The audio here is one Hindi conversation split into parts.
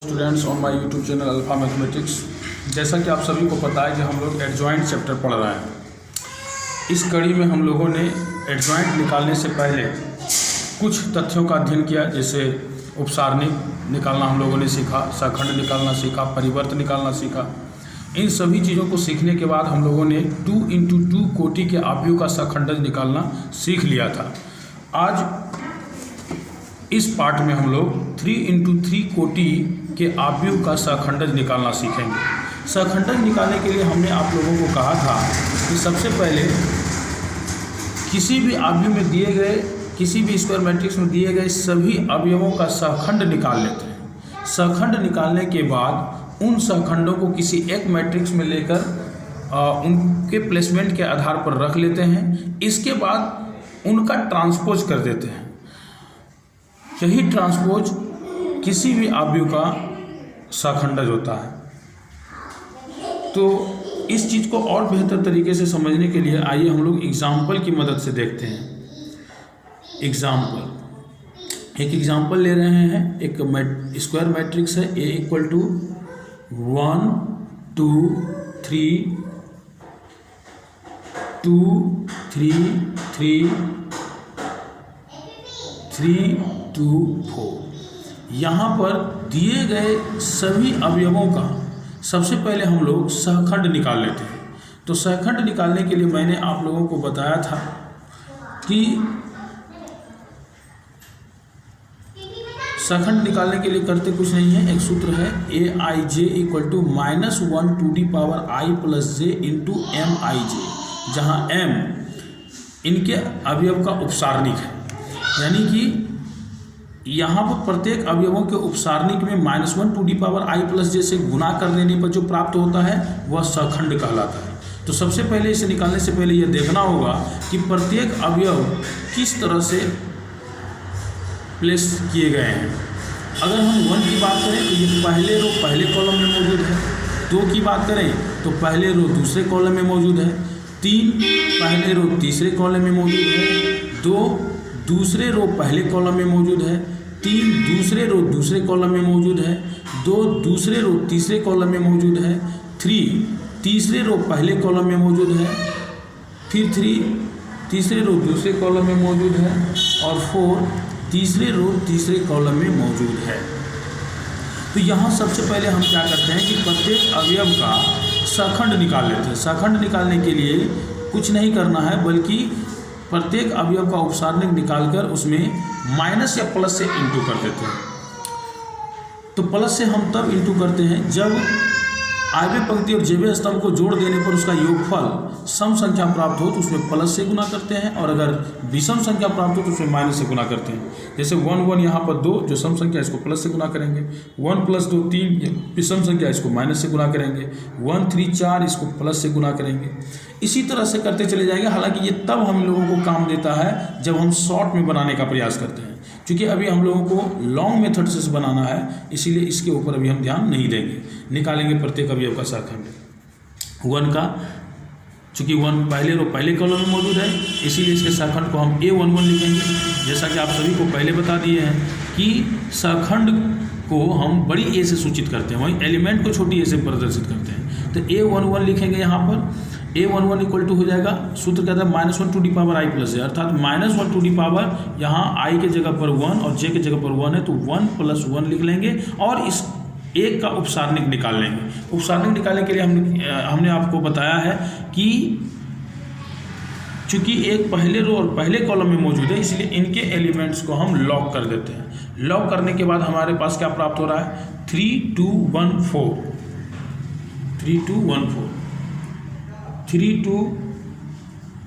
Students on my YouTube channel alpha mathematics. जैसा कि आप सभी को पता है कि हम लोग एडजॉइंट चैप्टर पढ़ रहे हैं। इस कड़ी में हम लोगों ने एडजॉइंट निकालने से पहले कुछ तथ्यों का अध्ययन किया, जैसे उपसारणिक निकालना हम लोगों ने सीखा, सहखंड निकालना सीखा, परिवर्त निकालना सीखा। इन सभी चीज़ों को सीखने के बाद हम लोगों ने 2x2 कोटि के आव्यूह का सहखंडज निकालना सीख लिया था। आज इस पार्ट में हम लोग 3x3 कोटि के आव्यूह का सहखंडज निकालना सीखेंगे। सहखंडज निकालने के लिए हमने आप लोगों को कहा था कि सबसे पहले किसी भी आव्यूह में दिए गए, किसी भी स्क्वायर मैट्रिक्स में दिए गए सभी अवयवों का सहखंड निकाल लेते हैं। सहखंड निकालने के बाद उन सहखंडों को किसी एक मैट्रिक्स में लेकर उनके प्लेसमेंट के आधार पर रख लेते हैं। इसके बाद उनका ट्रांसपोज कर देते हैं। यही ट्रांसपोज किसी भी आव्यूह का सहखंडज होता है। तो इस चीज़ को और बेहतर तरीके से समझने के लिए आइए हम लोग एग्जाम्पल की मदद से देखते हैं। एक एग्जाम्पल ले रहे हैं। एक स्क्वायर मैट्रिक्स है A = 1 2 3 2 3 3 3 2 4। यहाँ पर दिए गए सभी अवयवों का सबसे पहले हम लोग सहखंड निकाल लेते हैं। तो सहखंड निकालने के लिए मैंने आप लोगों को बताया था कि सहखंड निकालने के लिए करते कुछ नहीं है, एक सूत्र है Aij = -1 to the power i + j × Mij, जहाँ m इनके अवयव का उपसारणिक है। यानी कि यहाँ पर प्रत्येक अवयवों के उपसारणिक में -1 to the power i + j से गुणा कर देने पर जो प्राप्त होता है वह सहखंड कहलाता है। तो सबसे पहले इसे निकालने से पहले यह देखना होगा कि प्रत्येक अवयव किस तरह से प्लेस किए गए हैं। अगर हम 1 की बात करें तो ये पहले रो पहले कॉलम में मौजूद है। 2 की बात करें तो पहले रो दूसरे कॉलम में मौजूद है। 3 पहले रो तीसरे कॉलम में मौजूद है। 2 दूसरे रो पहले कॉलम में मौजूद है। 3 दूसरे रो दूसरे कॉलम में मौजूद है। 2 दूसरे रो तीसरे कॉलम में मौजूद है। 3 तीसरे रो पहले कॉलम में मौजूद है। फिर 3 तीसरे रो दूसरे कॉलम में मौजूद है। और 4 तीसरे रो तीसरे कॉलम में मौजूद है। तो यहाँ सबसे पहले हम क्या करते हैं कि प्रत्येक अवयव का सहखंड निकाल लेते हैं। सहखंड निकालने के लिए कुछ नहीं करना है, बल्कि प्रत्येक अवयव का उपसारणिक निकालकर उसमें माइनस या प्लस से इंटू कर देते हैं। तो प्लस से हम तब इंटू करते हैं जब आयव्य पंक्ति और जेवे स्तंभ को जोड़ देने पर उसका योगफल सम संख्या प्राप्त हो तो उसमें प्लस से गुना करते हैं, और अगर विषम संख्या प्राप्त हो तो उसमें माइनस से गुना करते हैं। जैसे 1 1 यहाँ पर 2 जो सम संख्या इसको प्लस से गुना करेंगे। 1 + 2 3 विषम संख्या इसको माइनस से गुना करेंगे। 1 3 4 इसको प्लस से गुना करेंगे। इसी तरह से करते चले जाएंगे। हालांकि ये तब हम लोगों को काम देता है जब हम शॉर्ट में बनाने का प्रयास करते हैं। क्योंकि अभी हम लोगों को लॉन्ग मेथड से बनाना है, इसीलिए इसके ऊपर अभी हम ध्यान नहीं देंगे। निकालेंगे प्रत्येक अवयव का सहखंड। 1 का, चूँकि 1 पहले रो पहले कॉलम में मौजूद है, इसीलिए इसके सहखंड को हम A11 लिखेंगे। जैसा कि आप सभी को पहले बता दिए हैं कि सहखंड को हम बड़ी ए से सूचित करते हैं, वहीं एलिमेंट को छोटी ए से प्रदर्शित करते हैं। तो A11 लिखेंगे। यहाँ पर A11 = हो जाएगा, सूत्र कहता है -1 to the power i + j, अर्थात -1 to the power यहाँ i के जगह पर 1 और j के जगह पर 1 है, तो 1 + 1 लिख लेंगे और इस एक का उपसारणिक निकाल लेंगे। उपसारणिक निकालने के लिए हमने आपको बताया है कि चूंकि एक पहले रो और पहले कॉलम में मौजूद है, इसलिए इनके एलिमेंट्स को हम लॉक कर देते हैं। लॉक करने के बाद हमारे पास क्या प्राप्त हो रहा है? 3 2 1 4 3 2 1 4 3 2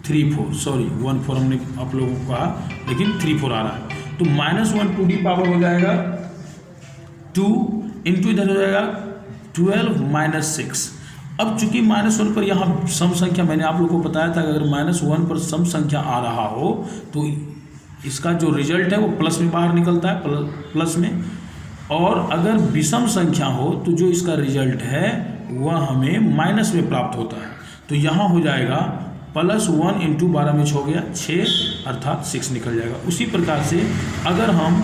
3 4 सॉरी 1 4 हमने आप लोगों को कहा, लेकिन 3 4 आ रहा है। तो -1 to the power हो जाएगा 2 इंटू इधर हो जाएगा 12 - 6। अब चूंकि -1 पर यहाँ सम संख्या, मैंने आप लोगों को बताया था अगर -1 पर सम संख्या आ रहा हो तो इसका जो रिजल्ट है वो प्लस में बाहर निकलता है, प्लस में। और अगर विषम संख्या हो तो जो इसका रिजल्ट है वह हमें माइनस में प्राप्त होता है। तो यहाँ हो जाएगा +1 × 12 में 6 हो गया 6, अर्थात 6 निकल जाएगा। उसी प्रकार से अगर हम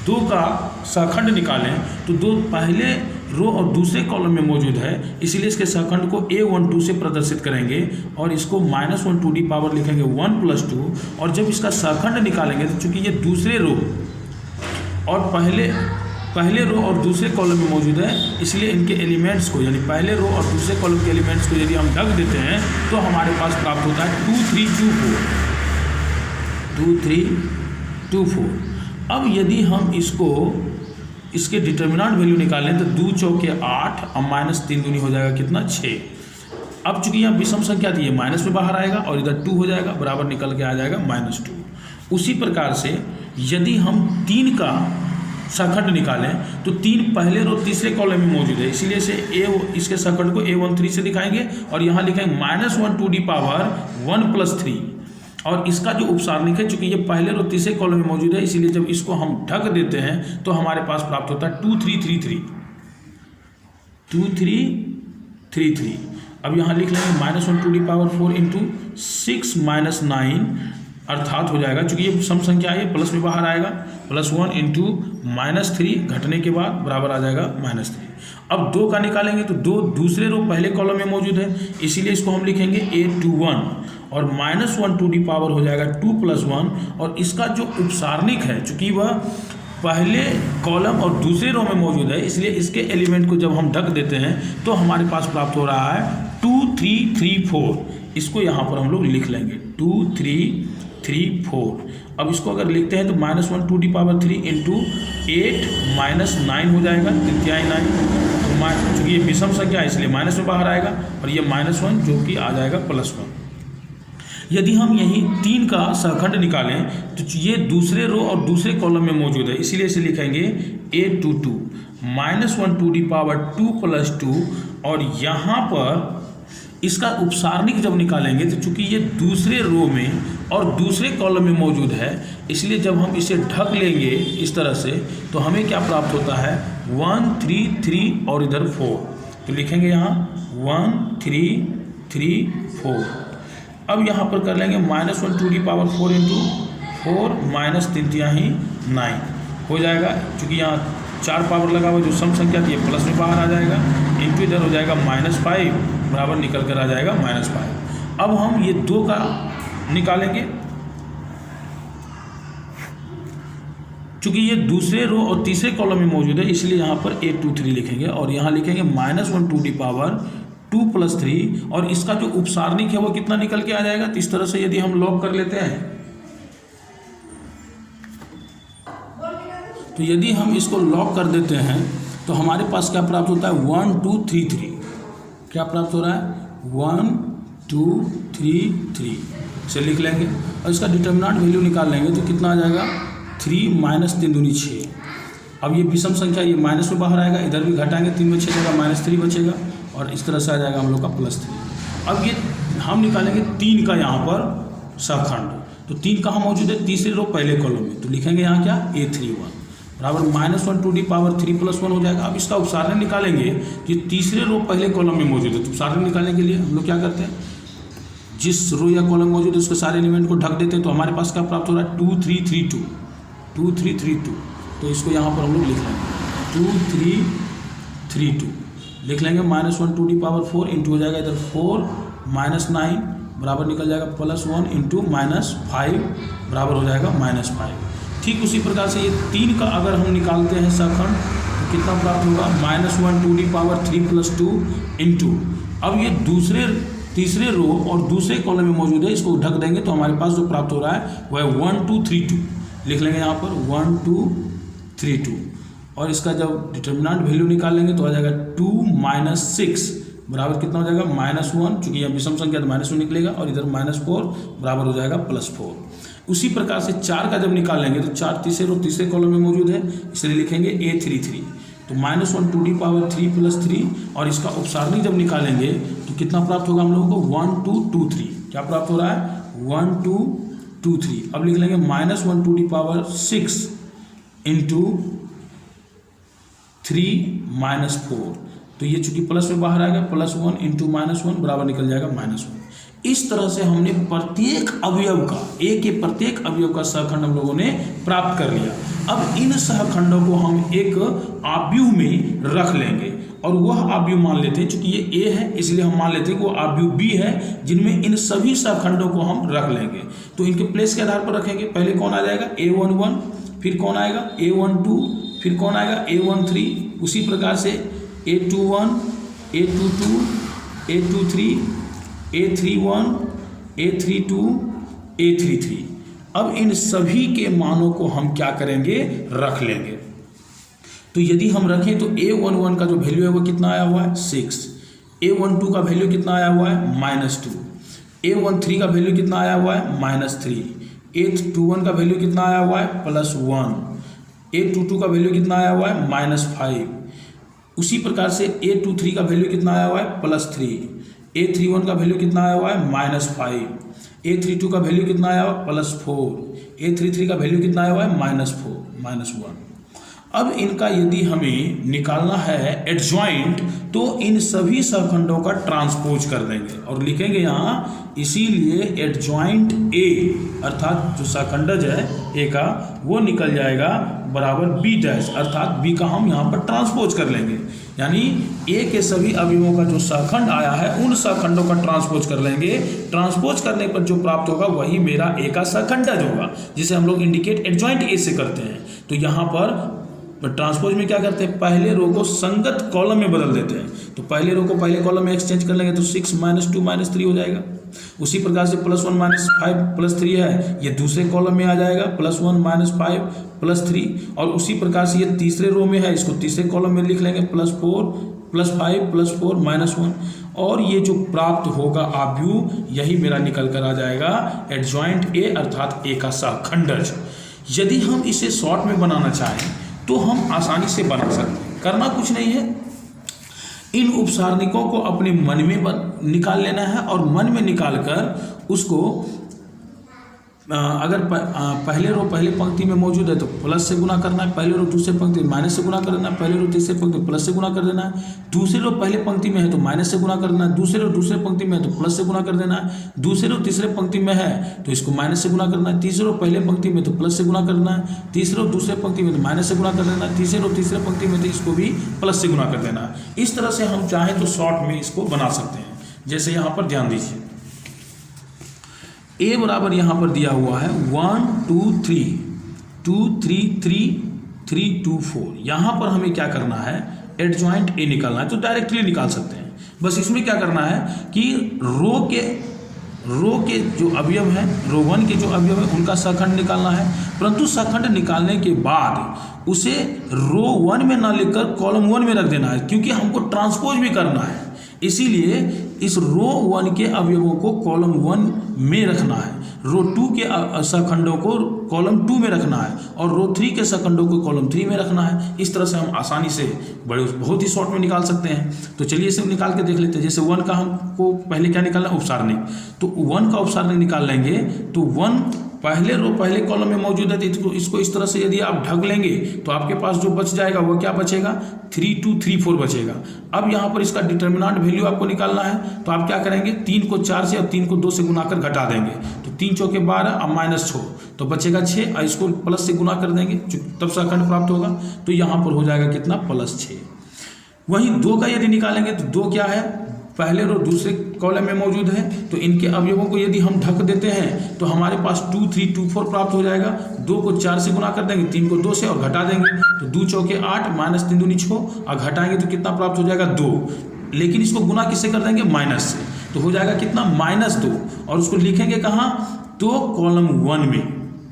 2 का सहखंड निकालें तो 2 पहले रो और दूसरे कॉलम में मौजूद है, इसीलिए इसके सहखंड को a12 से प्रदर्शित करेंगे और इसको -1 टू डी पावर लिखेंगे 1 + 2। और जब इसका सहखंड निकालेंगे तो चूंकि ये दूसरे रो और पहले रो और दूसरे कॉलम में मौजूद है, इसलिए इनके एलिमेंट्स को यानी पहले रो और दूसरे कॉलम के एलिमेंट्स को यदि हम ढक देते हैं तो हमारे पास प्राप्त होता है 2 3 2 4। अब यदि हम इसके डिटर्मिनेंट वैल्यू निकालें तो 2 चौके 8 और -3 दूनी हो जाएगा कितना 6। अब चूंकि यहाँ विषम संख्या थी, ये माइनस में बाहर आएगा और इधर 2 हो जाएगा, बराबर निकल के आ जाएगा -2। उसी प्रकार से यदि हम 3 का सहखंड निकालें तो 3 पहले रो तीसरे कॉलम में मौजूद है, इसीलिए इसके सहखंड को a13 से दिखाएंगे और यहाँ लिखेंगे -1 टू दी पावर 1 + 3। और इसका जो उपसारणिक है, चूंकि ये पहले रो तीसरे कॉलम में मौजूद है, इसीलिए जब इसको हम ढक देते हैं तो हमारे पास प्राप्त होता है 2 3 3 3 2 3 3 3। अब यहाँ लिख लेंगे -1 टू दी पावर 4 × 6 - 9, अर्थात हो जाएगा, चूंकि ये सम संख्या है प्लस में बाहर आएगा, +1 × -3 घटने के बाद बराबर आ जाएगा -3। अब 2 का निकालेंगे तो 2 दूसरे रो पहले कॉलम में मौजूद है, इसीलिए इसको हम लिखेंगे a21 और -1 टू दी पावर हो जाएगा 2 + 1। और इसका जो उपसारणिक है, चूंकि वह पहले कॉलम और दूसरे रो में मौजूद है, इसलिए इसके एलिमेंट को जब हम ढक देते हैं तो हमारे पास प्राप्त हो रहा है 2 3 3 4। इसको यहाँ पर हम लोग लिख लेंगे 2 3 3 4। अब इसको अगर लिखते हैं तो -1 टू दी पावर 3 × 8 - 9 हो जाएगा, 3/9। चूँकि ये विषम संख्या है इसलिए माइनस में बाहर आएगा और ये -1 जो कि आ जाएगा +1। यदि हम यही 3 का सहखंड निकालें तो ये दूसरे रो और दूसरे कॉलम में मौजूद है, इसीलिए इसे लिखेंगे a22 -1 टू दी पावर 2 + 2। और यहाँ पर इसका उपसारणिक जब निकालेंगे तो चूंकि ये दूसरे रो में और दूसरे कॉलम में मौजूद है, इसलिए जब हम इसे ढक लेंगे इस तरह से तो हमें क्या प्राप्त होता है 1 3 3 और इधर 4। तो लिखेंगे यहाँ 1 3 3 4। अब यहाँ पर कर लेंगे -1 टू दी पावर 4 × 4 -3 9 हो जाएगा। चूँकि यहाँ 4 पावर लगा हुआ जो सम संख्या थी प्लस में बाहर आ जाएगा, इंटू इधर हो जाएगा -5, बराबर निकल कर आ जाएगा -5। अब हम ये 2 का निकालेंगे, चूँकि ये दूसरे रो और तीसरे कॉलम में मौजूद है, इसलिए यहाँ पर a23 लिखेंगे और यहाँ लिखेंगे -1 टू दी पावर 2 + 3। और इसका जो उपसारणिक है वो कितना निकल के आ जाएगा। तो इस तरह से यदि हम लॉग कर लेते हैं तो यदि हम इसको लॉग कर देते हैं तो हमारे पास क्या प्राप्त होता है 1 2 3 3। क्या प्राप्त हो रहा है 1 2 3 3 से लिख लेंगे और इसका डिटर्मिनेंट वैल्यू निकाल लेंगे तो कितना आ जाएगा 3 - 3 दूनी 6। अब ये विषम संख्या, ये माइनस में बाहर आएगा, इधर भी घटाएंगे 3 में 6 जगह -3 बचेगा और इस तरह से आ जाएगा हम लोग का +3। अब ये हम निकालेंगे 3 का यहाँ पर सहखंड। तो 3 कहाँ मौजूद है, तीसरे रो पहले कॉलम में, तो लिखेंगे यहाँ क्या a31 बराबर -1 टू दी पावर 3 + 1 हो जाएगा। अब इसका उपसारण निकालेंगे, ये तीसरे रो पहले कॉलम में मौजूद है, तो उपसारण निकालने के लिए हम लोग क्या करते हैं, जिस रो या कॉलम मौजूद है उसके सारे एलिमेंट को ढक देते हैं। तो हमारे पास क्या प्राप्त हो रहा है 2 3 3 2 2 3 3 2। तो इसको यहाँ पर हम लोग लिख लेंगे 2 3 3 2 लिख लेंगे। -1 टू दी पावर 4 इंटू हो जाएगा इधर 4 -9 बराबर निकल जाएगा +1 इंटू -5 बराबर हो जाएगा -5। ठीक उसी प्रकार से ये 3 का अगर हम निकालते हैं सहखंड तो कितना प्राप्त होगा -1 टू दी पावर 3 + 2 इंटू, अब ये तीसरे रो और दूसरे कॉलम में मौजूद है, इसको ढक देंगे तो हमारे पास जो प्राप्त हो रहा है वह 1 2 3 2 लिख लेंगे यहाँ पर 1 2 3 2। और इसका जब डिटर्मिनेंट वैल्यू निकाल लेंगे तो आ जाएगा 2 - 6 बराबर कितना हो जाएगा -1, चूँकि यह विषम संख्या तो -1 निकलेगा और इधर -4 बराबर हो जाएगा +4। उसी प्रकार से 4 का जब निकालेंगे तो 4 तीसरे कॉलम में मौजूद है, इसलिए लिखेंगे a33। तो -1 टू दी पावर 3 + 3 और इसका उपसारणिक जब निकालेंगे तो कितना प्राप्त होगा हम लोगों को 1 2 2 3। क्या प्राप्त हो रहा है 1 2 2 3। अब लिख लेंगे -1 टू दी पावर 6 इंटू 3 - 4 तो ये चूंकि प्लस में बाहर आएगा, +1 इंटू -1 बराबर निकल जाएगा -1। इस तरह से हमने प्रत्येक अवयव का, ए के प्रत्येक अवयव का सहखंड हम लोगों ने प्राप्त कर लिया। अब इन सहखंडों को हम एक आव्यूह में रख लेंगे और वह आव्यूह मान लेते हैं, चूंकि ये ए है इसलिए हम मान लेते हैं कि वो आव्यूह बी है, जिनमें इन सभी सहखंडों को हम रख लेंगे। तो इनके प्लेस के आधार पर रखेंगे। पहले कौन आ जाएगा, A11, फिर कौन आएगा A12, फिर कौन आएगा A13, उसी प्रकार से A21, A22, A23, A31, A32, A33। अब इन सभी के मानों को हम क्या करेंगे, रख लेंगे। तो यदि हम रखें तो A11 का जो वैल्यू है वो कितना आया हुआ है 6, A12 का वैल्यू कितना आया हुआ है -2, A13 का वैल्यू कितना आया हुआ है -3, A21 का वैल्यू कितना आया हुआ है +1, A22 का वैल्यू कितना आया हुआ है -5, उसी प्रकार से A23 का वैल्यू कितना आया हुआ है +3, A31 का वैल्यू कितना आया हुआ है -5, A32 का वैल्यू कितना आया हुआ है +4, A33 का वैल्यू कितना आया हुआ है -1। अब इनका यदि हमें निकालना है एडजॉइंट, तो इन सभी सहखंडों का ट्रांसपोज कर देंगे और लिखेंगे यहाँ, इसीलिए एडजॉइंट ए अर्थात जो सहखंडज है ए का वो निकल जाएगा बराबर बी डैश, अर्थात बी का हम यहाँ पर ट्रांसपोज कर लेंगे। यानी ए के सभी अवयवों का जो सहखंड आया है उन सहखंडों का ट्रांसपोज कर लेंगे। ट्रांसपोज करने पर जो प्राप्त होगा वही मेरा ए का सहखंडज होगा, जिसे हम लोग इंडिकेट एडजॉइंट ए से करते हैं। तो यहाँ पर ट्रांसपोज में क्या करते हैं, पहले रो को संगत कॉलम में बदल देते हैं। तो पहले रो को पहले कॉलम में एक्सचेंज कर लेंगे तो 6 - 2 - 3 हो जाएगा। उसी प्रकार से +1 - 5 +3 है, ये दूसरे कॉलम में आ जाएगा, +1 - 5 +3। और उसी प्रकार से ये तीसरे रो में है, इसको तीसरे कॉलम में लिख लेंगे, +4 +5 +4 -1। और ये जो प्राप्त होगा आव्यूह, यही मेरा निकल कर आ जाएगा एडजॉइंट ए अर्थात ए का सहखंडज। यदि हम इसे शॉर्ट में बनाना चाहें तो हम आसानी से बना सकते हैं। करना कुछ नहीं है, इन उपसारणिकों को अपने मन में निकाल लेना है और मन में निकालकर उसको अगर पहले रो पहले पंक्ति में मौजूद है तो प्लस से गुना करना है, पहले रो दूसरे पंक्ति में माइनस से गुना कर देना है, पहले रो तीसरे पंक्ति में प्लस से गुना कर देना है, दूसरे रो पहले पंक्ति में है तो माइनस से गुना कर देना है, दूसरे रो दूसरे पंक्ति में है तो प्लस से गुना कर देना है, दूसरे रो तीसरे पंक्ति में है तो इसको माइनस से गुना करना है, तीसरे रो पहले पंक्ति में तो प्लस से गुना करना है, तीसरे रो दूसरे पंक्ति में तो माइनस से गुना कर देना है, तीसरे रो तीसरे पंक्ति में तो इसको भी प्लस से गुना कर देना है। इस तरह से हम चाहें तो शॉर्ट में इसको बना सकते हैं। जैसे यहाँ पर ध्यान दीजिए, ए बराबर यहाँ पर दिया हुआ है 1 2 3 2 3 3 3 2 4। यहाँ पर हमें क्या करना है, एडजॉइंट ए निकालना है। तो डायरेक्टली निकाल सकते हैं, बस इसमें क्या करना है कि रो के जो अवयव हैं, रो 1 के जो अवयव हैं उनका सहखंड निकालना है। परंतु सहखंड निकालने के बाद उसे रो 1 में ना लिखकर कॉलम 1 में रख देना है, क्योंकि हमको ट्रांसपोज भी करना है। इसीलिए इस रो 1 के अवयवों को कॉलम 1 में रखना है, रो 2 के सहखंडों को कॉलम 2 में रखना है और रो 3 के सहखंडों को कॉलम 3 में रखना है। इस तरह से हम आसानी से बहुत ही शॉर्ट में निकाल सकते हैं। तो चलिए इसे निकाल के देख लेते हैं। जैसे 1 का हमको पहले क्या निकालना है, उपसारणिक। तो 1 का उपसारणिक निकाल लेंगे तो 1 पहले रो पहले कॉलम में मौजूद है, तो इसको इस तरह से यदि आप ढक लेंगे तो आपके पास जो बच जाएगा वो क्या बचेगा, 3 2 3 4 बचेगा। अब यहाँ पर इसका डिटर्मिनेंट वैल्यू आपको निकालना है, तो आप क्या करेंगे, 3 को 4 से और 3 को 2 से गुना कर घटा देंगे। तो 3 चौके 12 और -6 तो बचेगा 6, और इसको प्लस से गुना कर देंगे तब सहखंड प्राप्त होगा। तो यहाँ पर हो जाएगा कितना, +6। वहीं 2 का यदि निकालेंगे तो 2 क्या है, पहले रो दूसरे कॉलम में मौजूद है, तो इनके अवयवों को यदि हम ढक देते हैं तो हमारे पास 2 3 2 4 प्राप्त हो जाएगा। 2 को 4 से गुना कर देंगे, 3 को 2 से और घटा देंगे, तो 2 चौके 8 -3 दूनी 6 और घटाएंगे तो कितना प्राप्त हो जाएगा, 2। लेकिन इसको गुना किससे कर देंगे, माइनस से, तो हो जाएगा कितना, -2। और उसको लिखेंगे कहाँ, तो कॉलम 1 में,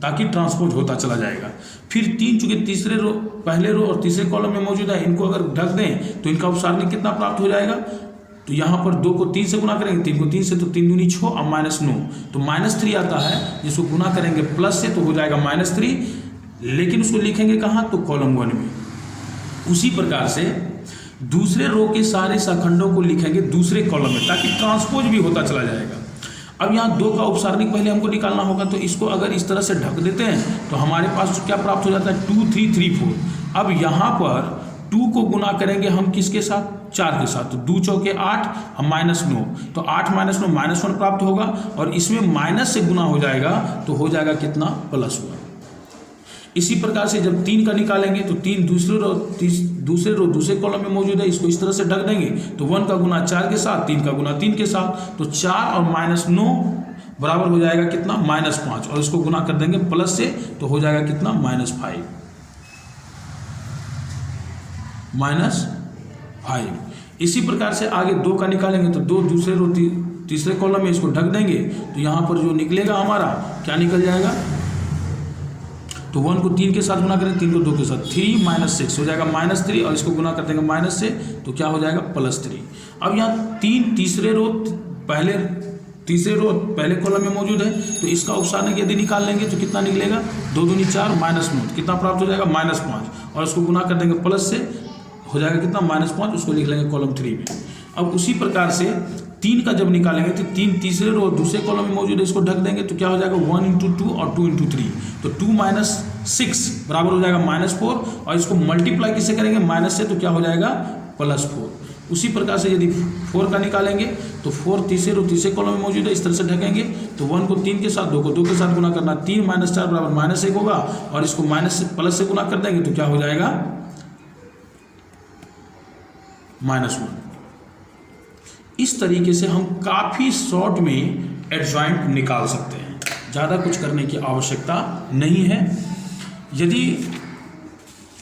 ताकि ट्रांसपोज होता चला जाएगा। फिर 3 चूंकि तीसरे रो पहले रो और तीसरे कॉलम में मौजूद है, इनको अगर ढक दें तो इनका उपसारणिक कितना प्राप्त हो जाएगा। तो यहाँ पर 2 को 3 से गुना करेंगे, 3 को 3 से तो 3 दूनी 6 और -9, तो -3 आता है, जिसको गुना करेंगे प्लस से तो हो जाएगा -3। लेकिन उसको लिखेंगे कहाँ, तो कॉलम 1 में। उसी प्रकार से दूसरे रो के सारे सहखंडों को लिखेंगे दूसरे कॉलम में, ताकि ट्रांसपोज भी होता चला जाएगा। अब यहाँ 2 का उपसारणिक पहले हमको निकालना होगा, तो इसको अगर इस तरह से ढक देते हैं तो हमारे पास क्या प्राप्त हो जाता है, 2 3 3 4। अब यहाँ पर 2 को गुना करेंगे हम किसके साथ, 4 के साथ, तो 2 चौके 8 और -9, तो 8 - 9 -1 प्राप्त होगा, और इसमें माइनस से गुना हो जाएगा तो हो जाएगा कितना, +1। इसी प्रकार से जब 3 का निकालेंगे तो 3 दूसरे रो दूसरे कॉलम में मौजूद है, इसको इस तरह से ढक देंगे, तो 1 का गुना 4 के साथ, 3 का गुना 3 के साथ, तो 4 और -9 बराबर हो जाएगा कितना, -5, और इसको गुना कर देंगे प्लस से, तो हो जाएगा कितना, -5। इसी प्रकार से आगे 2 का निकालेंगे तो 2 दूसरे रो तीसरे कॉलम में इसको ढक देंगे, तो यहाँ पर जो निकलेगा हमारा क्या निकल जाएगा, तो 1 को 3 के साथ गुना करेंगे, 3 को 2 के साथ, 3 - 6 हो जाएगा -3, और इसको गुना कर देंगे माइनस से, तो क्या हो जाएगा, +3। अब यहाँ तीसरे रो पहले कॉलम में मौजूद है, तो इसका उपसारण यदि निकाल लेंगे तो कितना निकलेगा, 2 दूनी 4 -9, कितना प्राप्त हो जाएगा, -5, और उसको गुना कर देंगे प्लस से, हो जाएगा कितना, -5, उसको लिख लेंगे कॉलम 3 में। अब उसी प्रकार से 3 का जब निकालेंगे तो 3 तीसरे रो दूसरे कॉलम में मौजूद है, इसको ढक देंगे, तो क्या हो जाएगा, 1 × 2 और 2 × 3, तो 2 - 6 बराबर हो जाएगा -4, और इसको मल्टीप्लाई किससे करेंगे, माइनस से, तो क्या हो जाएगा, +4। उसी प्रकार से यदि 4 का निकालेंगे तो 4 तीसरे रो तीसरे कॉलम में मौजूद है, इस तरह से ढकेंगे, तो 1 को 3 के साथ, 2 को 2 के साथ गुना करना, 3 - 4 बराबर -1 होगा, और इसको माइनस से प्लस से गुना कर देंगे, तो क्या हो जाएगा, -1। इस तरीके से हम काफ़ी शॉर्ट में एडजॉइंट निकाल सकते हैं, ज़्यादा कुछ करने की आवश्यकता नहीं है। यदि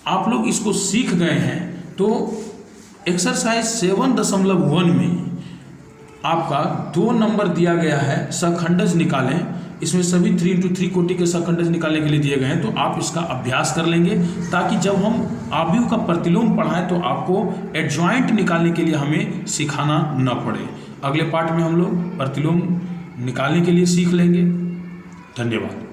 आप लोग इसको सीख गए हैं तो एक्सरसाइज 7.1 में आपका 2 नंबर दिया गया है, सखंडज निकालें, इसमें सभी 3 × 3 कोटि के सखंडज निकालने के लिए दिए गए हैं, तो आप इसका अभ्यास कर लेंगे, ताकि जब हम आव्यूह का प्रतिलोम पढ़ाएं तो आपको एडजॉइंट निकालने के लिए हमें सिखाना न पड़े। अगले पार्ट में हम लोग प्रतिलोम निकालने के लिए सीख लेंगे। धन्यवाद।